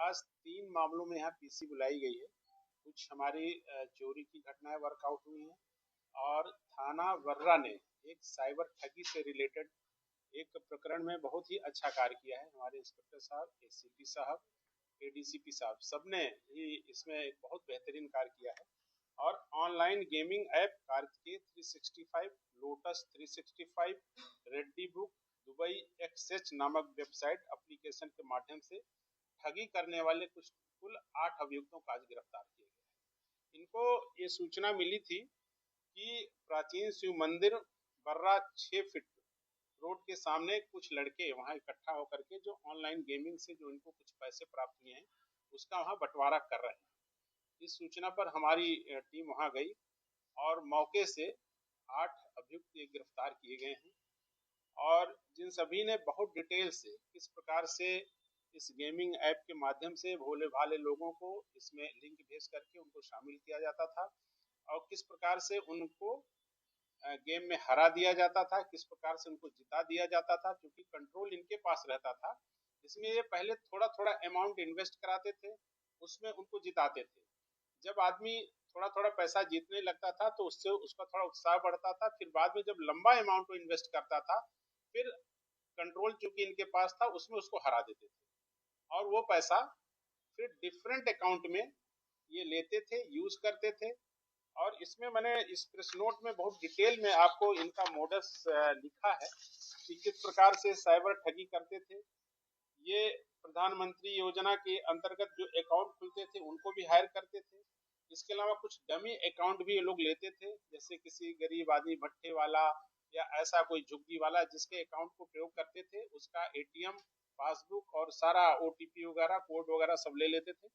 आज 3 मामलों में यहाँ पीसी बुलाई गई है। कुछ हमारी चोरी की घटनाएं वर्कआउट हुई हैं और थाना वर्रा ने एक साइबर ठगी से रिलेटेड एक प्रकरण में बहुत ही अच्छा कार्य किया है। हमारे इंस्पेक्टर साहब, एसीपी साहब, एडीसीपी साहब सबने ही इसमें एक बहुत बेहतरीन कार्य किया है। और online gaming app Kartikeya 365, Lotus 365, Reddy book, Dubai XH नामक वेबसाइट एप्लीकेशन के माध्यम से ठगी करने वाले कुल 8 अभियुक्तों को आज गिरफ्तार किया गया है। इनको ये सूचना मिली थी कि प्राचीन शिव मंदिर बर्रा 6 फीट रोड के सामने कुछ लड़के वहां इकट्ठा होकर के जो ऑनलाइन गेमिंग से जो इनको कुछ पैसे प्राप्त हुए हैं उसका वहां बंटवारा कर रहे हैं। इस सूचना पर हमारी टीम वहां गई और मौके से 8 अभियुक्त गिरफ्तार किए गए हैं और जिन सभी ने बहुत डिटेल से किस प्रकार से इस गेमिंग ऐप के माध्यम से भोले भाले लोगों को इसमें लिंक भेज करके उनको शामिल किया जाता था और किस प्रकार से उनको गेम में हरा दिया जाता था, किस प्रकार से उनको जिता दिया जाता था, क्योंकि कंट्रोल इनके पास रहता था। इसमें ये पहले थोड़ा थोड़ा अमाउंट इन्वेस्ट कराते थे, उसमें उनको जिताते थे। जब आदमी थोड़ा थोड़ा पैसा जीतने लगता था तो उससे उसका थोड़ा उत्साह बढ़ता था। फिर बाद में जब लंबा अमाउंट को इन्वेस्ट करता था फिर कंट्रोल चूंकि इनके पास था उसमें उसको हरा देते थे और वो पैसा फिर डिफरेंट अकाउंट में ये लेते थे, यूज करते थे। और इसमें मैंने इस प्रेस नोट में बहुत डिटेल में आपको इनका मोडस लिखा है कि किस प्रकार से साइबर ठगी करते थे। ये प्रधानमंत्री योजना के अंतर्गत जो अकाउंट खुलते थे उनको भी हायर करते थे। इसके अलावा कुछ डमी अकाउंट भी ये लोग लेते थे, जैसे किसी गरीब आदमी भट्टे वाला या ऐसा कोई झुग्गी वाला जिसके अकाउंट को प्रयोग करते थे उसका एटीएम, पासबुक और सारा ओटीपी वगैरह कोड वगैरह सब ले लेते थे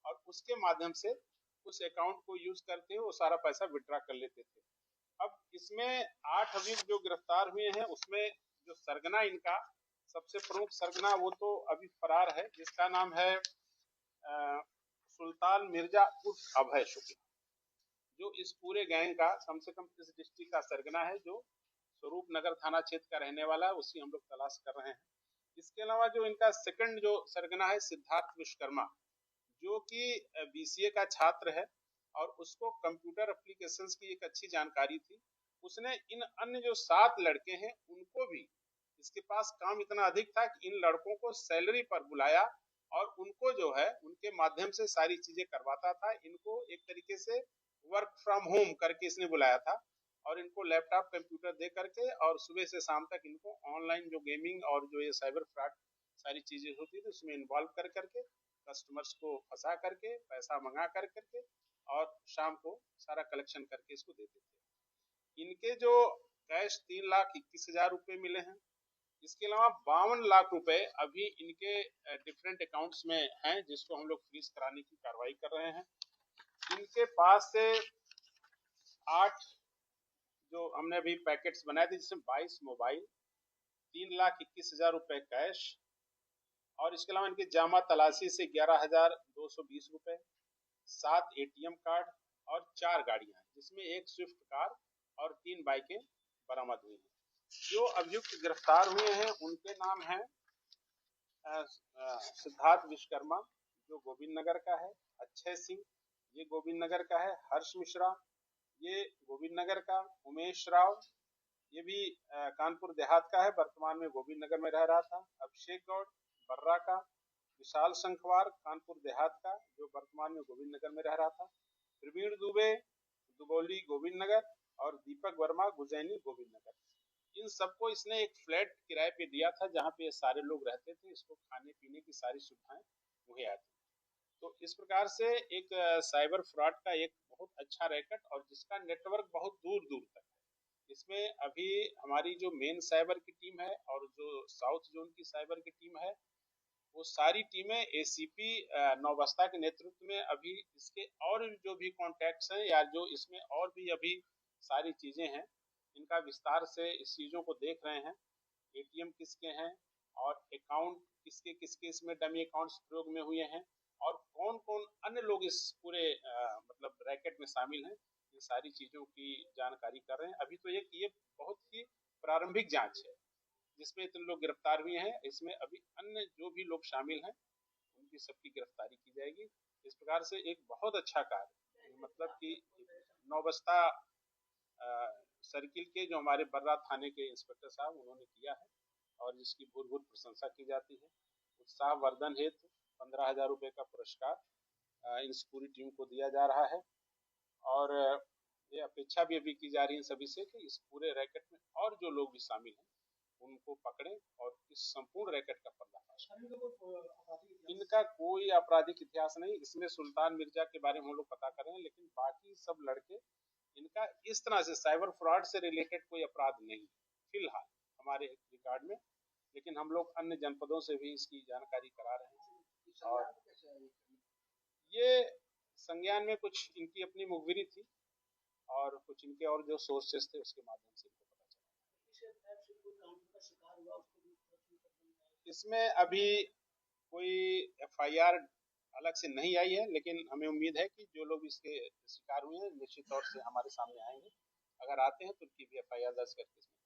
और उसके माध्यम से उस अकाउंट को यूज करते हुए वो सारा पैसा विड्रॉ कर लेते थे। अब इसमें 8 अभियुक्त जो गिरफ्तार हुए हैं उसमें जो सरगना इनका सबसे प्रमुख सरगना वो तो अभी फरार है, जिसका नाम है सुल्तान मिर्जा उर्फ अभय शुक्ला, जो इस पूरे गैंग का कम से कम इस डिस्ट्रिक्ट का सरगना है, जो स्वरूप नगर थाना क्षेत्र का रहने वाला है, उसी हम लोग तलाश कर रहे हैं। इसके अलावा जो इनका सेकंड जो सरगना है सिद्धार्थ विश्वकर्मा, जो कि बीसीए का छात्र है और उसको कंप्यूटर एप्लीकेशंस की एक अच्छी जानकारी थी। उसने इन अन्य जो 7 लड़के हैं उनको भी, इसके पास काम इतना अधिक था कि इन लड़कों को सैलरी पर बुलाया और उनको जो है उनके माध्यम से सारी चीजें करवाता था। इनको एक तरीके से वर्क फ्रॉम होम करके इसने बुलाया था और इनको लैपटॉप कंप्यूटर दे करके और सुबह से शाम तक इनको ऑनलाइन जो गेमिंग और जो ये साइबर फ्रॉड सारी चीजें होती थी उसमें इन्वॉल्व कर करके कस्टमर्स को फंसा करके पैसा मंगा कर करके और शाम को सारा कलेक्शन करके इसको देते थे। इनके जो कैश 3,21,000 रुपए मिले हैं। इसके अलावा 52 लाख रुपए अभी इनके डिफरेंट अकाउंट्स में हैं जिसको हम लोग फ्रीज कराने की कार्रवाई कर रहे हैं। इनके पास से 8 जो हमने अभी पैकेट्स बनाए थे जिसमें 22 मोबाइल, 3,21,000 रुपए कैश और इसके अलावा इनके जामा तलाशी से 11,220 रुपए, 7 एटीएम कार्ड और 4 गाड़ियां जिसमें एक स्विफ्ट कार और 3 बाइकें बरामद हुई हैं। जो अभियुक्त गिरफ्तार हुए हैं उनके नाम हैं सिद्धार्थ विश्वकर्मा जो गोविंद नगर का है, अक्षय सिंह ये गोविंद नगर का है, हर्ष मिश्रा ये गोविंद नगर का, उमेश राव ये भी कानपुर देहात का है, वर्तमान में गोविंद नगर में रह रहा था, अभिषेक गौड़ बर्रा का, विशाल संखवार कानपुर देहात का जो वर्तमान में गोविंद नगर में रह रहा था, प्रवीण दुबे दुबौली गोविंद नगर और दीपक वर्मा गुजैनी गोविंद नगर। इन सबको इसने एक फ्लैट किराए पे दिया था जहाँ पे ये सारे लोग रहते थे, इसको खाने पीने की सारी सुविधाएं मुहैया थी। तो इस प्रकार से एक साइबर फ्रॉड का एक बहुत अच्छा रैकेट और जिसका नेटवर्क बहुत दूर दूर तक है। इसमें अभी हमारी जो मेन साइबर की टीम है और जो साउथ जोन की साइबर की टीम है वो सारी टीमें एसीपी नौबस्ता के नेतृत्व में अभी इसके और जो भी कॉन्टैक्ट्स हैं या जो इसमें और भी अभी सारी चीजें हैं इनका विस्तार से इस चीजों को देख रहे हैं। एटीएम किसके हैं और अकाउंट किसके किसके इसमें डमी अकाउंट्स प्रयोग में हुए हैं और कौन कौन अन्य लोग इस पूरे मतलब रैकेट में शामिल हैं, इन सारी चीजों की जानकारी कर रहे हैं। अभी तो ये बहुत ही प्रारंभिक जांच है जिसमें इतने लोग गिरफ्तार हुए हैं। इसमें अभी अन्य जो भी लोग शामिल हैं उनकी सबकी गिरफ्तारी की जाएगी। इस प्रकार से एक बहुत अच्छा कार्य, मतलब कि नौबस्ता सर्किल के जो हमारे बर्रा थाने के इंस्पेक्टर साहब उन्होंने किया है और जिसकी भूर प्रशंसा की जाती है। उत्साह वर्धन हेतु 15,000 रुपए का पुरस्कार इस पूरी टीम को दिया जा रहा है और ये अपेक्षा भी अभी की जा रही है सभी से कि इस पूरे रैकेट में और जो लोग भी शामिल हैं उनको पकड़ें और इस संपूर्ण रैकेट का पर्दाफाश करें। इनका कोई आपराधिक इतिहास नहीं, इसमें सुल्तान मिर्जा के बारे में हम लोग पता करें, लेकिन बाकी सब लड़के, इनका इस तरह से साइबर फ्रॉड से रिलेटेड कोई अपराध नहीं फिलहाल हमारे रिकॉर्ड में, लेकिन हम लोग अन्य जनपदों से भी इसकी जानकारी करा रहे हैं। और ये संज्ञान में कुछ इनकी अपनी मुखबिरी थी और कुछ इनके और जो सोर्सेस थे उसके माध्यम से इनको पता चला। इसमें अभी कोई एफआईआर अलग से नहीं आई है, लेकिन हमें उम्मीद है कि जो लोग इसके शिकार हुए हैं निश्चित तौर से हमारे सामने आएंगे। अगर आते हैं तो उनकी भी एफआईआर दर्ज करके इसमें